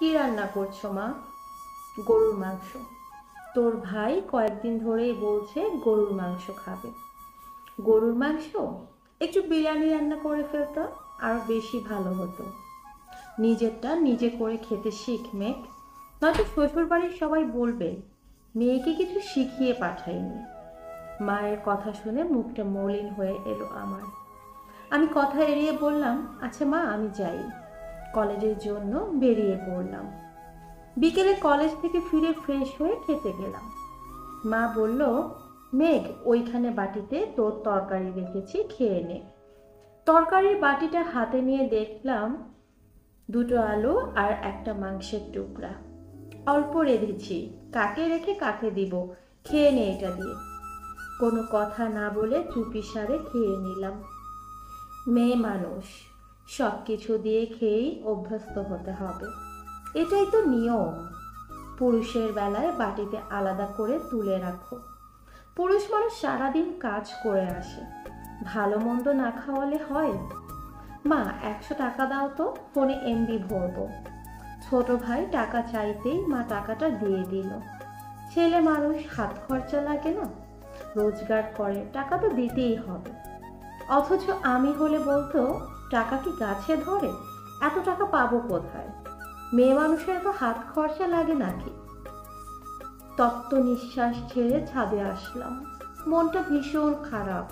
কি রান্না করছো মা? গরুর মাংস। তোর ভাই কয়েকদিন ধরেই বলছে গরুর মাংস খাবে। গরুর মাংস? একটু বিরিয়ানি রান্না করে ফেলতো, আরো বেশি ভালো হতো। নিজেরটা নিজে করে খেতে শিখ মেঘ, নয়তো শ্বশুর বাড়ির সবাই বলবে মেয়েকে কিছু শিখিয়ে পাঠায়নি। মায়ের কথা শুনে মুখটা মলিন হয়ে এলো আমার। আমি কথা এড়িয়ে বললাম, আচ্ছা মা, আমি যাই। কলেজের জন্য বেরিয়ে পড়লাম। বিকেলে কলেজ থেকে ফিরে ফ্রেশ হয়ে খেতে গেলাম। মা বলল, মেঘ, ওইখানে বাটিতে তোর তরকারি রেখেছি, খেয়ে নে। তরকারির বাটিটা হাতে নিয়ে দেখলাম দুটো আলু আর একটা মাংসের টুকরা। অল্প রেঁধেছি, কাকে রেখে কাকে দিব, খেয়ে নে এটা দিয়ে। কোনো কথা না বলে চুপিসারে খেয়ে নিলাম। মেয়ে মানুষ, সব কিছু দিয়ে খেয়েই অভ্যস্ত হতে হবে, এটাই তো নিয়ম। পুরুষের বেলায় বাটিতে আলাদা করে তুলে রাখো। পুরুষ মানুষ সারাদিন কাজ করে আসে, ভালো মন্দ না খাওয়ালে হয়? মা, 100 টাকা দাও তো, ফোনে এমবি ভরবো। ছোট ভাই টাকা চাইতেই মা টাকাটা দিয়ে দিল। ছেলে মানুষ, হাত খরচা লাগে না? রোজগার করে, টাকা তো দিতেই হবে। অথচ আমি হলে বলতো, টাকা কি গাছে ধরে, এত টাকা পাবো কোথায়? মেয়ে মানুষের তো হাত খরচা লাগে নাকি? তপ্ত নিঃশ্বাস ছেড়ে ছাদে আসলাম। মনটা ভীষণ খারাপ।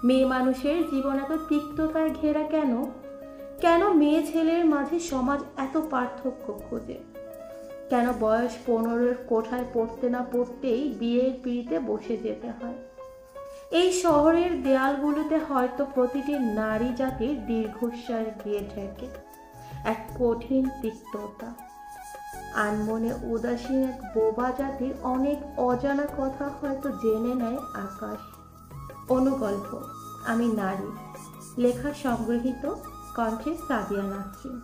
মেয়ে মানুষের জীবন এত তিক্ততায় ঘেরা কেন? কেন মেয়ে ছেলের মাঝে সমাজ এত পার্থক্য খোঁজে? কেন বয়স 15-এর কোঠায় পড়তে না পড়তেই বিয়ের পিঁড়িতে বসে যেতে হয়? এই শহরের দেয়ালগুলোতে হয়তো প্রতিটি নারী জাতির দীর্ঘশ্বাস গিয়ে ঠেকে, এক কঠিন তিক্ততা। আনমনে উদাসীন এক বোবা জাতির অনেক অজানা কথা হয়তো জেনে নেয় আকাশ। অনুগল্প, আমি নারী। লেখা সংগৃহীত, কণ্ঠে সাদিয়া নাসরিন।